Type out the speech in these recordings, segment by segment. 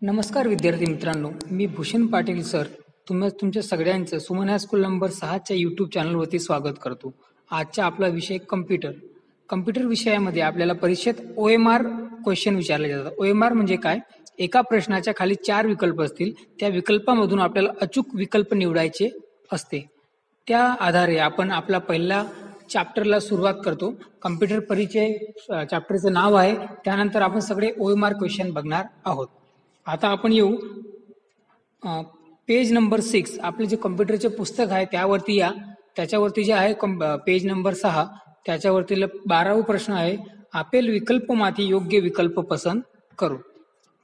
नमस्कार विद्यार्थी मित्रांनो, मी भूषण पाटील सर तुमच्या सगळ्यांचं सुमन हायस्कूल नंबर 6च्या यूट्यूब चॅनलवरती स्वागत करतो. आजचा आपला विषय कम्प्युटर विषयामध्ये आपल्याला परीक्षेत OMR क्वेश्चन विचारले जातात. OMR म्हणजे काय? एका प्रश्नाच्या खाली 4 विकल्प असतील, त्या विकल्पामधून आपल्याला अचूक विकल्प निवडायचे असते. त्या आधारे आपण आपला पहिला चॅप्टरला सुरुवात करतो. कम्प्युटर परिचय चॅप्टरचं नाव आहे. त्यानंतर आपण सगळे OMR क्वेश्चन बघणार आहोत. आता आपण येऊ पेज नंबर 6. आपले जे कम्प्युटरचे पुस्तक आहे त्यावरती या. त्याच्यावरती जे आहे पेज नंबर 6, त्याच्यावरती 12वा प्रश्न आहे, આપેલ વિકલ્પોમાંથી યોગ્ય વિકલ્પ પસંદ કરો.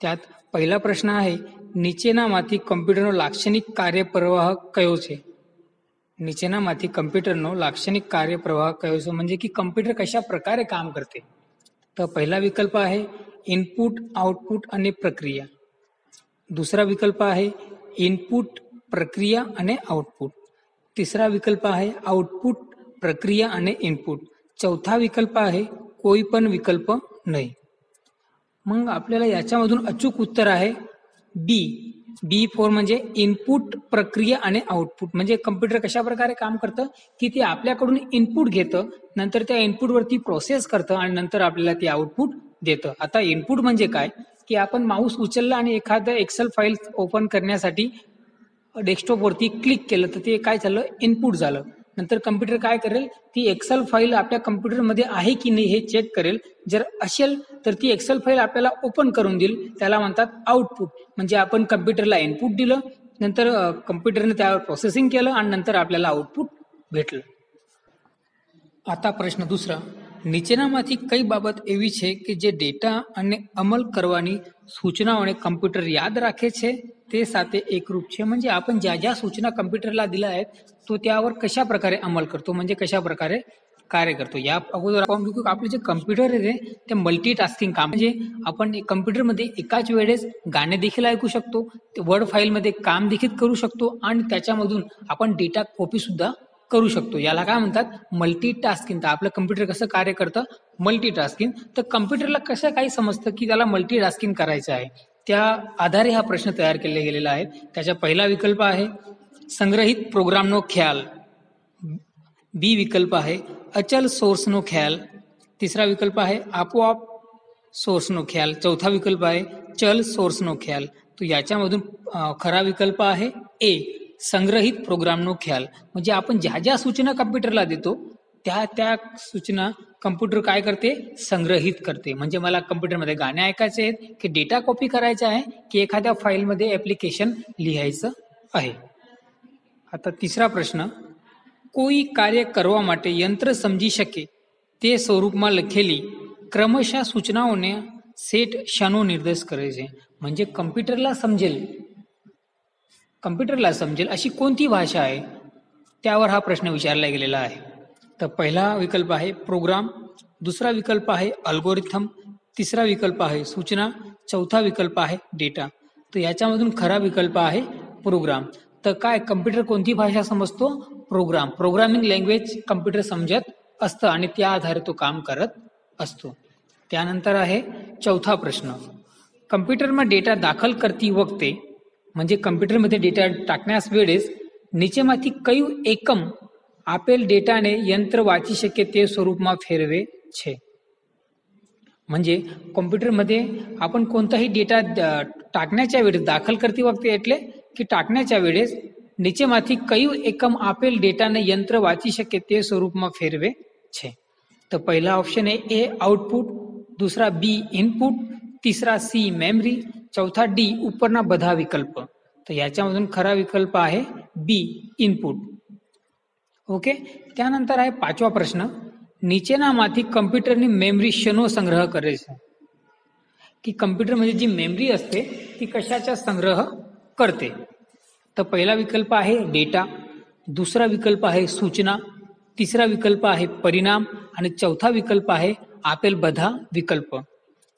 त्यात पहिला प्रश्न आहे, નીચેનામાંથી કમ્પ્યુટરનો લાક્ષણિક કાર્યપ્રવાહ કયો છે? નીચેનામાંથી કમ્પ્યુટરનો લાક્ષણિક કાર્યપ્રવાહ કયો છે म्हणजे की कम्प्युटर कशा प्रकारे काम करते. तर पहिला विकल्प आहे इनपुट, आउटपुट आणि प्रक्रिया. दुसरा विकल्प आहे इनपुट, प्रक्रिया आणि आउटपुट. तिसरा विकल्प आहे आउटपुट, प्रक्रिया आणि इनपुट. चौथा विकल्प आहे कोई पण विकल्प नाही. मग आपल्याला याच्यामधून अचूक उत्तर आहे B4 म्हणजे इनपुट, प्रक्रिया आणि आउटपुट. म्हणजे कम्प्युटर कशा प्रकारे काम करतं की ते आपल्याकडून इनपुट घेतं, नंतर त्या इनपुटवरती प्रोसेस करतं आणि नंतर आपल्याला ते आउटपुट देतं. आता इनपुट म्हणजे काय की आपण माऊस उचलला आणि एखादं एक्सेल फाईल ओपन करण्यासाठी डेस्कटॉपवरती क्लिक केलं तर ते काय झालं, इनपुट झालं. नंतर कम्प्युटर काय करेल, ती एक्सेल फाईल आपल्या कम्प्युटरमध्ये आहे की नाही हे चेक करेल. जर असेल तर ती एक्सेल फाईल आपल्याला ओपन करून देईल. त्याला म्हणतात आउटपुट. म्हणजे आपण कम्प्युटरला इनपुट दिलं, नंतर कम्प्युटरने त्यावर प्रोसेसिंग केलं आणि नंतर आपल्याला आउटपुट भेटलं. आता प्रश्न दुसरा, નીચેનામાંથી કઈ બાબત એવી છે કે જે ડેટા અને અમલ કરવાની સૂચનાઓને કમ્પ્યુટર યાદ રાખે છે તે સાથે એકરૂપ છે? म्हणजे आपण ज्या ज्या सूचना कम्प्युटरला दिल्या आहेत तो त्यावर कशा प्रकारे अंमल करतो, म्हणजे कशा प्रकारे कार्य करतो. या अगोदर आपण बघू आपले जे कम्प्युटर आहे ते मल्टीटास्किंग काम, म्हणजे आपण कम्प्युटरमध्ये एकाच वेळेस गाणे देखील ऐकू शकतो, वर्ड फाईलमध्ये काम देखील करू शकतो आणि त्याच्यामधून आपण डेटा कॉपी सुद्धा करू शकतो. याला काय म्हणतात, मल्टीटास्किंग. तर आपलं कम्प्युटर कसं कार्य करतं, मल्टीटास्किंग. तर कम्प्युटरला कसं काही समजतं की त्याला मल्टीटास्किंग करायचं आहे, त्या आधारे हा प्रश्न तयार केला गेलेला आहे. त्याचा पहिला विकल्प आहे संग्रहित प्रोग्रामनो ख्याल. बी विकल्प आहे अचल सोर्सनो ख्याल. तिसरा विकल्प आहे आपोआप सोर्सनो ख्याल. चौथा विकल्प आहे चल सोर्सनो ख्याल. तो याच्यामधून खरा विकल्प आहे ए, संग्रहित प्रोग्रामनो ख्याल. म्हणजे आपण ज्या ज्या सूचना कम्प्युटरला देतो त्या त्या सूचना कम्प्युटर काय करते, संग्रहित करते. म्हणजे मला कम्प्युटरमध्ये गाणे ऐकायचे आहेत की डेटा कॉपी करायचा आहे की एखाद्या फाईलमध्ये ऍप्लिकेशन लिहायचं आहे. आता तिसरा प्रश्न, કોઈ કાર્ય કરવા માટે યંત્ર સમજી શકે તે સ્વરૂપમાં લખેલી ક્રમશઃ સૂચનાઓને સેટ શાનો નિર્દેશ કરે છે? म्हणजे कम्प्युटरला समजेल अशी कोणती भाषा आहे, त्यावर हा प्रश्न विचारला गेलेला आहे. तर पहिला विकल्प आहे प्रोग्राम, दुसरा विकल्प आहे अल्गोरिथम, तिसरा विकल्प आहे सूचना, चौथा विकल्प आहे डेटा. तर याच्यामधून खरा विकल्प आहे प्रोग्राम. तर काय कम्प्युटर कोणती भाषा समजतो, प्रोग्राम. प्रोग्रामिंग लँग्वेज कम्प्युटर समजत असतं आणि त्या आधारे तो काम करत असतो. त्यानंतर आहे चौथा प्रश्न, कम्प्युटરમાં ડેટા દાખલ કરતી વખતે म्हणजे कम्प्युटरमध्ये डेटा टाकण्यास वेळेस નીચેમાંથી કયું એકમ આપેલ ડેટાને यंत्र વાંચી શકે તે स्वरूपમાં ફેરવે છે? म्हणजे कम्प्युटरमध्ये आपण कोणताही डेटा टाकण्याच्या वेळेस, दाखल करती वखते એટલે की टाकण्याच्या वेळेस નીચેમાંથી કયું એકમ આપેલ ડેટાને यंत्र વાંચી શકે તે स्वरूपમાં ફેરવે છે? તો પહેલા ઓપ્શન એ આઉટપુટ, दूसरा बी इनपुट, तिसरा सी मेमरी, चौथा डी ઉપરના બધા વિકલ્પ. તો याच्यामधून खरा विकल्प आहे बी इनपुट. ओके. त्यानंतर आहे पाचवा प्रश्न, નીચેનામાંથી कम्प्युटरनी मेमरी शनो संग्रह करे છે? की कम्प्युटरमध्ये जी मेमरी असते ती कशाचा संग्रह करते? तर पहिला विकल्प आहे डेटा, दुसरा विकल्प आहे सूचना, तिसरा विकल्प आहे परिणाम आणि चौथा विकल्प आहे આપેલ બધા विकल्प.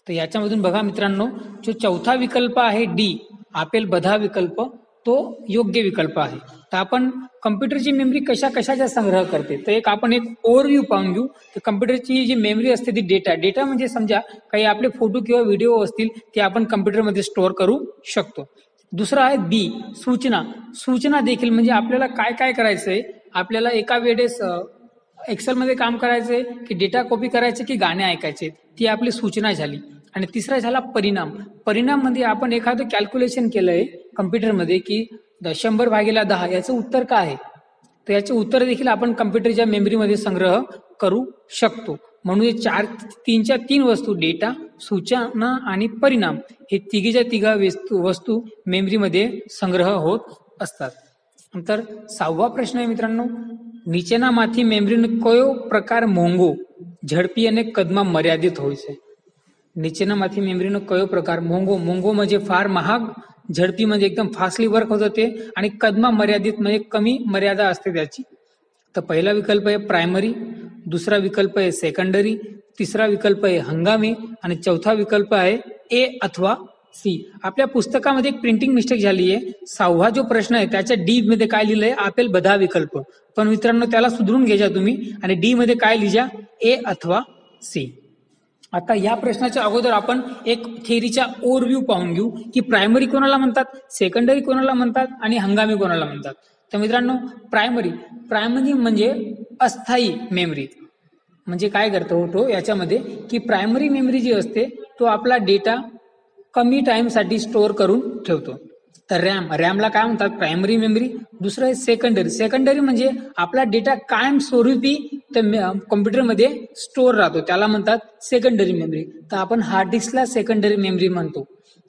तर याच्यामधून बघा मित्रांनो, जो चौथा विकल्प आहे डी, આપેલ બધા विकल्प, तो योग्य विकल्प आहे. तर आपण कम्प्युटरची मेमरी कशा कशाचा संग्रह करते, तर आपण एक ओव्हरव्ह्यू पाहून घेऊ. तर कम्प्युटरची जी मेमरी असते ती डेटा म्हणजे समजा काही आपले फोटो किंवा व्हिडिओ असतील ते आपण कम्प्युटरमध्ये स्टोअर करू शकतो. दुसरा आहे बी, सूचना देखील, म्हणजे आपल्याला काय काय करायचंय, आपल्याला एका वेळेस एक्सेलमध्ये काम करायचंय की डेटा कॉपी करायचे की गाणे ऐकायचे, ती आपली सूचना झाली. आणि तिसरा झाला परिणाम म्हणजे आपण एखादं कॅल्क्युलेशन केलंय कम्प्युटरमध्ये की 100/10 याचं उत्तर काय आहे, तर याचे उत्तर देखील आपण कम्प्युटरच्या मेमरीमध्ये संग्रह करू शकतो. म्हणून हे तीन वस्तू, डेटा, सूचना आणि परिणाम, हे तिघा वस्तू मेमरीमध्ये संग्रह होत असतात. नंतर 6वा प्रश्न आहे मित्रांनो, નીચેનામાંથી મેમરીનો કયો પ્રકાર મોંઘો, ઝડપી અને કદમાં મર્યાદિત હોય છે? નીચેનામાંથી મેમરીનો કયો પ્રકાર મોંઘો म्हणजे फार महाग, झडपी म्हणजे एकदम फास्टली वर्क होत होते, आणि कदमा मर्यादित म्हणजे कमी मर्यादा असते त्याची. तर पहिला विकल्प आहे प्रायमरी, दुसरा विकल्प आहे सेकंडरी, तिसरा विकल्प आहे हंगामी, आणि चौथा विकल्प आहे ए अथवा सी. आपल्या पुस्तकामध्ये एक प्रिंटिंग मिस्टेक झाली आहे. 6वा जो प्रश्न आहे त्याच्या डी मध्ये काय लिहिलंय, आपेल बधा विकल्प, पण मित्रांनो त्याला सुधरून घ्यायचा तुम्ही, आणि डी मध्ये काय लिहिजा, ए अथवा सी. आता या प्रश्नाच्या अगोदर आपण एक थेअरीचा ओव्हरव्ह्यू पाहून घेऊ की प्रायमरी कोणाला म्हणतात, सेकंडरी कोणाला म्हणतात आणि हंगामी कोणाला म्हणतात. तर मित्रांनो, प्रायमरी म्हणजे अस्थायी मेमरी. म्हणजे काय करतो तो याच्यामध्ये की प्रायमरी मेमरी जी असते तो आपला डेटा कमी टाइमसाठी स्टोअर करून ठेवतो. तर रॅमला काय म्हणतात, प्रायमरी मेमरी. दुसरं आहे सेकंडरी म्हणजे आपला डेटा कायमस्वरूपी कम्प्युटरमध्ये स्टोअर राहतो, त्याला म्हणतात सेकंडरी मेमरी. तर आपण हार्ड डिस्कला सेकंडरी मेमरी म्हणतो.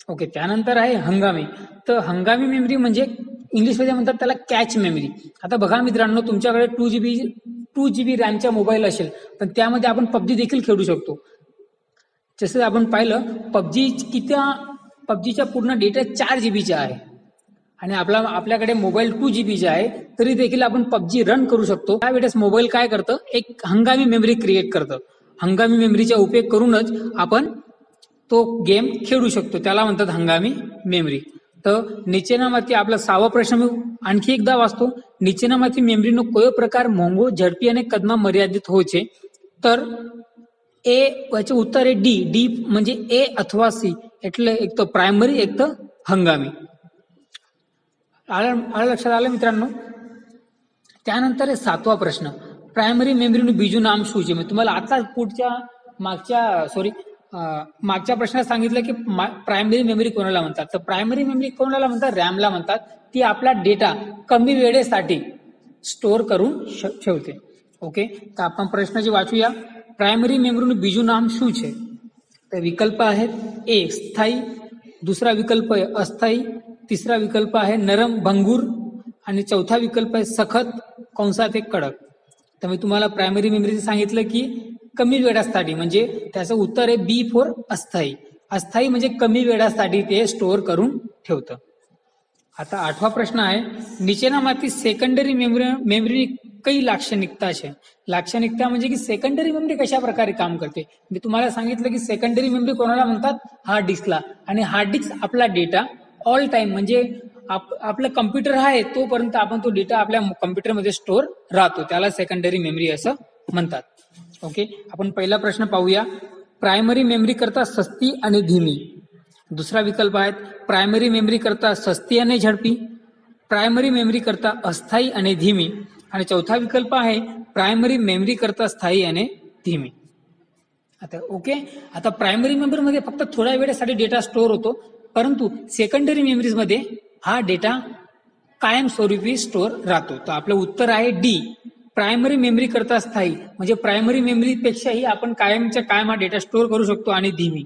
ओके. त्यानंतर आहे हंगामी. तर हंगामी मेमरी म्हणजे इंग्लिशमध्ये म्हणतात त्याला कॅच मेमरी. आता बघा मित्रांनो, तुमच्याकडे 2GB रॅमचा मोबाईल असेल, पण त्यामध्ये आपण पबजी देखील खेळू शकतो. जसं आपण पाहिलं, पबजीचा पूर्ण डेटा 4GB आहे, आणि आपल्याकडे मोबाईल 2GB आहे, तरी देखील आपण पबजी रन करू शकतो. त्यावेळेस मोबाईल काय करतं, एक हंगामी मेमरी क्रिएट करतं. हंगामी मेमरीचा उपयोग करूनच आपण तो गेम खेळू शकतो, त्याला म्हणतात हंगामी मेमरी. तर નીચેનામાંથી आपला 6वा प्रश्न मी आणखी एकदा वाचतो. નીચેનામાંથી મેમરીનો કયો પ્રકાર મોંઘો, ઝડપી અને કદમાં મર્યાદિત હોય છે? तर ए याचे उत्तर आहे डी म्हणजे ए अथवा सी, એટલે एक तर प्रायमरी एक तर हंगामी. आलं लक्षात आलं मित्रांनो. त्यानंतर आहे 7वा प्रश्न, प्रायमरी मेमरीનું બીજું नाम શું છે? मी तुम्हाला आता मागच्या प्रश्नात सांगितलं की प्रायमरी मेमरी कोणाला म्हणतात. तर प्रायमरी मेमरी कोणाला म्हणतात, रॅमला म्हणतात. ती आपला डेटा कमी वेळेसाठी स्टोअर करून ठेवते. ओके. तर आपण प्रश्नाची वाचूया. प्रायमरी मेमरीનું બીજું નામ શું છે? तर विकल्प आहेत ए स्थायी, दुसरा विकल्प आहे अस्थायी, तिसरा विकल्प आहे नरम भंगूर, आणि चौथा विकल्प आहे सखत कंसात एक कडक. तर मी तुम्हाला प्रायमरी मेमरी सांगितलं की कमी वेळासाठी, म्हणजे त्याचं उत्तर आहे बी फॉर अस्थायी म्हणजे कमी वेळासाठी ते स्टोअर करून ठेवतं. आता 8वा प्रश्न आहे, નીચેનામાંથી सेकंडरी मेमरी कई लाक्षणिकता છે? लाक्षणिकता म्हणजे की सेकंडरी मेमरी कशा प्रकारे काम करते. मी तुम्हाला सांगितलं की सेकंडरी मेमरी कोणाला म्हणतात, हार्ड डिस्कला. आणि हार्ड डिस्क आपला डेटा ऑल टाइम, म्हणजे आपलं कम्प्युटर आहे तोपर्यंत आपण तो डेटा आपल्या कम्प्युटरमध्ये स्टोअर राहतो, त्याला सेकंडरी मेमरी असं म्हणतात. ओके. आपण पहिला प्रश्न पाहूया. प्रायमरी मेमरी करता सस्ती आणि धीमी. दुसरा विकल्प आहे प्रायमरी मेमरी करता सस्ती आणि झडपी, प्रायमरी मेमरी करता अस्थायी आणि धीमी, आणि चौथा विकल्प आहे प्रायमरी मेमरी करता स्थायी आणि धीमी. आता ओके. आता प्रायमरी मेमरीमध्ये फक्त थोड्या वेळेसाठी डेटा स्टोअर होतो, परंतु सेकंडरी मेमरीज मध्ये हा डेटा कायमस्वरूपी स्टोअर राहतो. तर आपलं उत्तर आहे डी, प्रायमरी मेमरी करता स्थायी, म्हणजे प्रायमरी मेमरी पेक्षाही आपण कायमच्या कायम हा डेटा स्टोअर करू शकतो. आणि धीमी,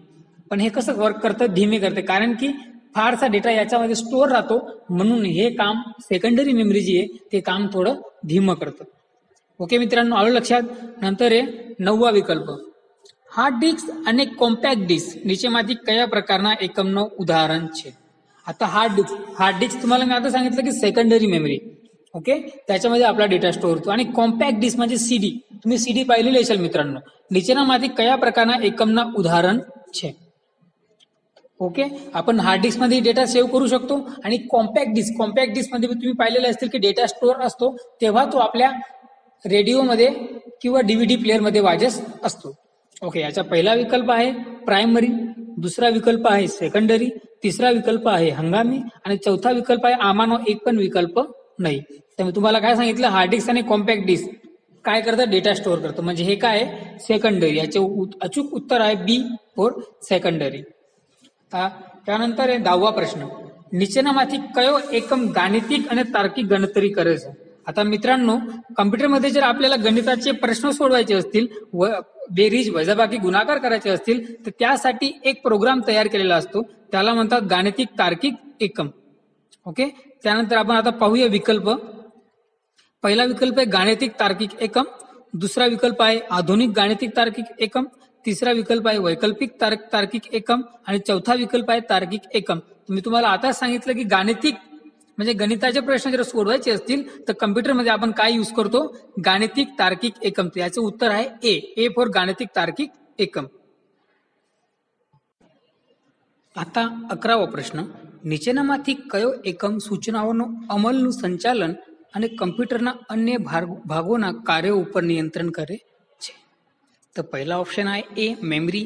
पण हे कसं वर्क करतं, धीमे करते, कारण की फारसा डेटा याच्यामध्ये स्टोअर राहतो, म्हणून हे काम सेकंडरी मेमरी जी आहे ते काम थोडं धीमं करतं. ओके मित्रांनो, आलं लक्षात. नंतर आहे 9वा विकल्प, हार्ड डिस्क અને કોમ્પેક્ટ ડિસ્ક નીચેમાંથી કયા પ્રકારના એકમનો ઉદાહરણ છે? आता हार्ड डिस्क तुम्हाला मी आता सांगितलं की सेकंडरी मेमरी. ओके. त्याच्यामध्ये आपला डेटा स्टोअर होतो. आणि कॉम्पॅक्ट डिस्क म्हणजे सीडी, तुम्ही सीडी पाहिलेली असेल मित्रांनो. નીચેનામાંથી કયા પ્રકારના એકમના ઉદાહરણ છે? ओके, आपण हार्ड डिस्क मध्ये डेटा सेव्ह करू शकतो आणि कॉम्पॅक्ट डिस्क मध्ये तुम्ही पाहिलेलं असतील की डेटा स्टोअर असतो तेव्हा तो आपल्या रेडिओमध्ये किंवा डीव्हीडी प्लेअर मध्ये वाजत असतो. ओके, याचा पहिला विकल्प आहे प्रायमरी, दुसरा विकल्प आहे सेकंडरी, तिसरा विकल्प आहे हंगामी आणि चौथा विकल्प आहे आमानो एक पण विकल्प नाही. त्यामुळे तुम्हाला काय सांगितलं, हार्ड डिस्क आणि कॉम्पॅक्ट डिस्क काय करतं, डेटा स्टोअर करतं, म्हणजे हे काय आहे सेकंडरी. याचे अचूक उत्तर आहे बी फॉर सेकंडरी. त्यानंतर 10वा प्रश्न, નીચેનામાંથી કયો એકમ ગાણિતિક અને તાર્કિક ગણતરી કરે છે. आता मित्रांनो, कम्प्युटरमध्ये जर आपल्याला गणिताचे प्रश्न सोडवायचे असतील, बेरीज वजाबाकी गुणाकार करायचे असतील तर त्यासाठी एक प्रोग्राम तयार केलेला असतो, त्याला म्हणतात गाणितिक तार्किक एकम. ओके, त्यानंतर आपण आता पाहूया विकल्प. पहिला विकल्प आहे गाणितिक तार्किक एकम, दुसरा विकल्प आहे आधुनिक गाणितिक तार्किक एकम, तिसरा विकल्प आहे वैकल्पिक तार्किक एकम आणि चौथा विकल्प आहे तार्किक एकम. मी तुम्हाला आता सांगितलं की गाणितिक म्हणजे गणिताचे प्रश्न जर सोडवायचे असतील तर कम्प्युटरमध्ये आपण काय यूज करतो, गाणितिक तार्किक एकम. याचं उत्तर आहे ए फॉर गाणितिक तार्किक एकम. आता 11વો પ્રશ્ન, નીચેનામાંથી કયો એકમ સૂચનાઓનો અમલનું સંચાલન અને કમ્પ્યુટરના અન્ય ભાગોના કાર્યો ઉપર નિયંત્રણ કરે છે. તો પહેલા ઓપ્શન आहे ए मेमरी,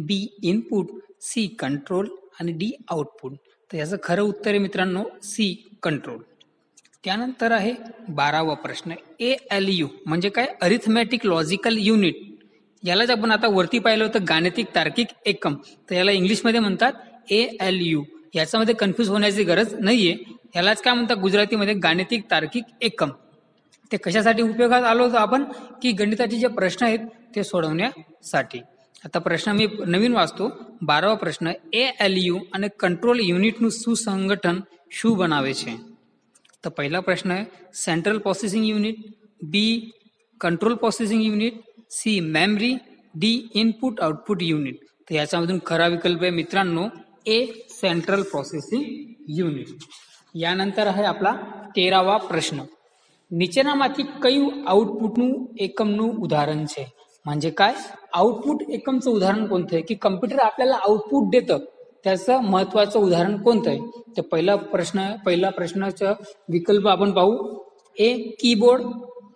बी इनपुट, सी कंट्रोल आणि डी आउटपुट. तर याचं खरं उत्तर आहे मित्रांनो सी कंट्रोल. त्यानंतर आहे 12वा प्रश्न, ALU म्हणजे काय, अरिथमॅटिक लॉजिकल युनिट. यालाच आपण आता वरती पाहिलं होतं गाणितिक तार्किक एकम, तर याला इंग्लिशमध्ये म्हणतात ALU. याच्यामध्ये कन्फ्यूज होण्याची गरज नाहीये, यालाच काय म्हणतात गुजरातीमध्ये गाणितिक तार्किक एकम. ते कशासाठी उपयोगात आलो होतो आपण, की गणिताचे जे प्रश्न आहेत ते सोडवण्यासाठी. आता प्रश्न मी नवीन वाचतो. 12वा प्रश्न, ALU અને કંટ્રોલ યુનિટનું સુસંગઠન શું બનાવે છે. તો પહેલા પ્રશ્ન છે central processing unit, B control processing unit, C memory, D input output unit. तर याच्यामधून खरा विकल्प आहे मित्रांनो ए सेंट्रल प्रोसेसिंग युनिट. यानंतर आहे आपला 13वा प्रश्न, નીચેનામાંથી કયું આઉટપુટનું એકમનું ઉદાહરણ છે. म्हणजे काय, आउटपुट एकमचं उदाहरण कोणतं आहे, की कम्प्युटर आपल्याला आउटपुट देतं त्याचं महत्वाचं उदाहरण कोणतं आहे. तर पहिला प्रश्नाचा विकल्प आपण पाहू, ए कीबोर्ड,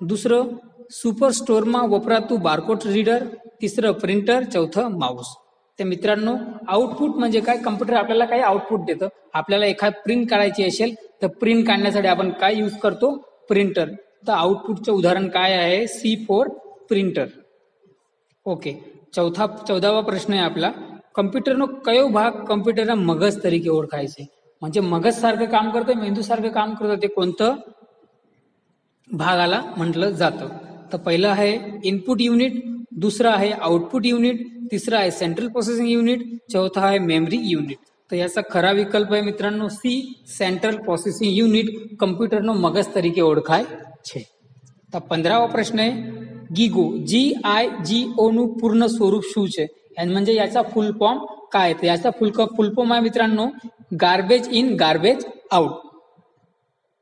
दुसरं सुपर स्टोरमा वपराતું बारकोड रीडर, तिसरं प्रिंटर, चौथं माऊस. तर मित्रांनो, आउटपुट म्हणजे काय, कम्प्युटर आपल्याला काही आउटपुट देतं. आपल्याला एखाद प्रिंट काढायची असेल तर प्रिंट काढण्यासाठी आपण काय यूज करतो, प्रिंटर. तर आउटपुटचं उदाहरण काय आहे, सी फॉर प्रिंटर. ओके, 14वा प्रश्न आहे आपला, कम्प्युटरનો કયો ભાગ कम्प्युटरના મગજ તરીકે ઓળખાય છે. म्हणजे मगज सारखं काम करतं, मेंदू सारखं काम करतं, ते कोणतं भागाला म्हटलं जातं. तर पहिलं आहे इनपुट युनिट, दुसरं आहे आउटपुट युनिट, तिसरं आहे सेंट्रल प्रोसेसिंग युनिट, चौथा आहे मेमरी युनिट. तर याचा खरा विकल्प आहे मित्रांनो सी सेंट्रल प्रोसेसिंग युनिट कम्प्युटरનો મગજ તરીકે ઓળખાય છે. तर 15वा प्रश्न आहे ગીગો, GIGO નું પૂર્ણ સ્વરૂપ શું છે. म्हणजे याचा फुल फॉर्म काय, तर याचा फुल फॉर्म आहे मित्रांनो गार्बेज इन गार्बेज आउट.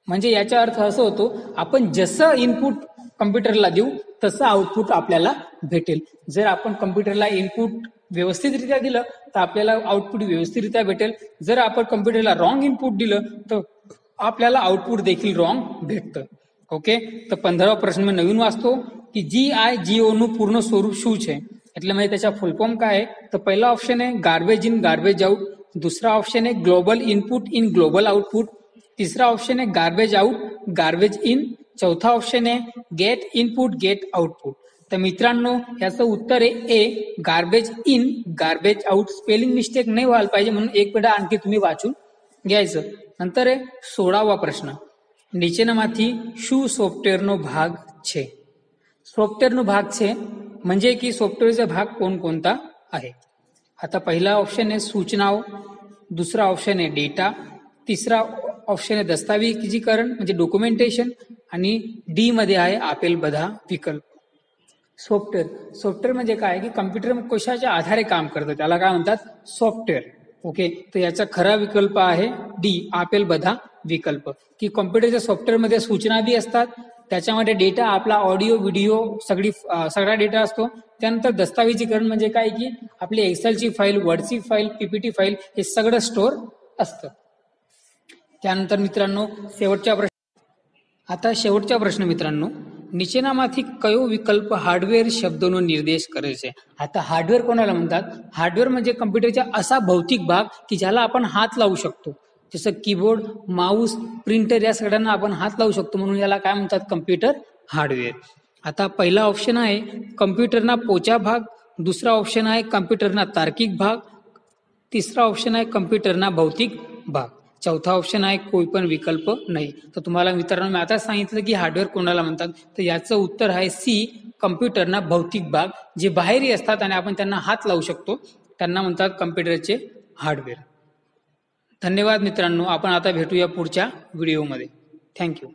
म्हणजे याचा अर्थ असं होतो, आपण जसं इनपुट कम्प्युटरला देऊ तसं आउटपुट आपल्याला भेटेल. जर आपण कम्प्युटरला इनपुट व्यवस्थितरित्या दिलं तर आपल्याला आउटपुट व्यवस्थितरित्या भेटेल. जर आपण कम्प्युटरला रॉंग इनपुट दिलं तर आपल्याला आउटपुट देखील रॉंग भेटतं. ओके, तर 15वा प्रश्न मी नवीन वाचतो की GIGO નું પૂર્ણ સ્વરૂપ શું છે. એટલે म्हणजे त्याचा फुल फॉर्म काय आहे, तर पहिला ऑप्शन आहे गार्बेज इन गार्बेज आउट, दुसरा ऑप्शन आहे global input in global output, तिसरा ऑप्शन आहे गार्बेज आउट गार्बेज इन, चौथा ऑप्शन आहे गेट इनपुट गेट आउटपुट. तर मित्रांनो याचं उत्तर आहे A garbage in garbage out. Spelling mistake नाही व्हायला पाहिजे म्हणून एक वेळा आणखी तुम्ही वाचून घ्यायचं. नंतर आहे 16वा प्रश्न, નીચેનામાંથી શું સોફ્ટવેરનો ભાગ છે. सॉफ्टवेअरનો भाग છે म्हणजे की सॉफ्टवेअरचा भाग कोणकोणता आहे. आता पहिला ऑप्शन आहे सूचनाओ, दुसरा ऑप्शन आहे डेटा, तिसरा ऑप्शन आहे दस्तावेजीकरण म्हणजे डॉक्युमेंटेशन आणि डी मध्ये आहे आपेल बधा विकल्प. सॉफ्टवेअर म्हणजे काय की कम्प्युटर कशाच्या आधारे काम करतं त्याला काय म्हणतात सॉफ्टवेअर. ओके, तर याचा खरा विकल्प आहे डी आपेल बधा विकल्प. की कॉम्प्युटरच्या सॉफ्टवेअरमध्ये सूचना बी असतात, त्याच्यामध्ये डेटा आपला ऑडिओ व्हिडिओ सगळा डेटा असतो, त्यानंतर दस्तावेजीकरण म्हणजे काय की आपली एक्सेलची फाईल, वर्डची फाईल, पीपीटी फाईल हे सगळं स्टोअर असतं. त्यानंतर मित्रांनो शेवटचा प्रश्न मित्रांनो, નીચેનામાંથી કયો વિકલ્પ હાર્ડવેર શબ્દોનો નિર્દેશ કરે છે? आता हार्डवेअर कोणाला म्हणतात? हार्डवेअर म्हणजे कम्प्युटरचा असा भौतिक भाग की ज्याला आपण हात लावू शकतो. जसं कीबोर्ड, माऊस, प्रिंटर या सगळ्यांना आपण हात लावू शकतो, म्हणून याला काय म्हणतात? Computer hardware. आता पहिला ऑप्शन आहे कम्प्युटरना पोचा भाग, दुसरा ऑप्शन आहे कम्प्युटरना तार्किक भाग, तिसरा ऑप्शन आहे कम्प्युटरना भौतिक भाग, चौथा ऑप्शन आहे कोई पण विकल्प नाही. तर तुम्हाला मित्रांनो मी आता सांगितलं की हार्डवेअर कोणाला म्हणतात, तर याचं उत्तर आहे सी, कम्प्युटरना भौतिक भाग, जे बाहेरही असतात आणि आपण त्यांना हात लावू शकतो, त्यांना म्हणतात कम्प्युटरचे हार्डवेअर. धन्यवाद मित्रांनो, आपण आता भेटूया पुढच्या व्हिडिओमध्ये. थँक्यू.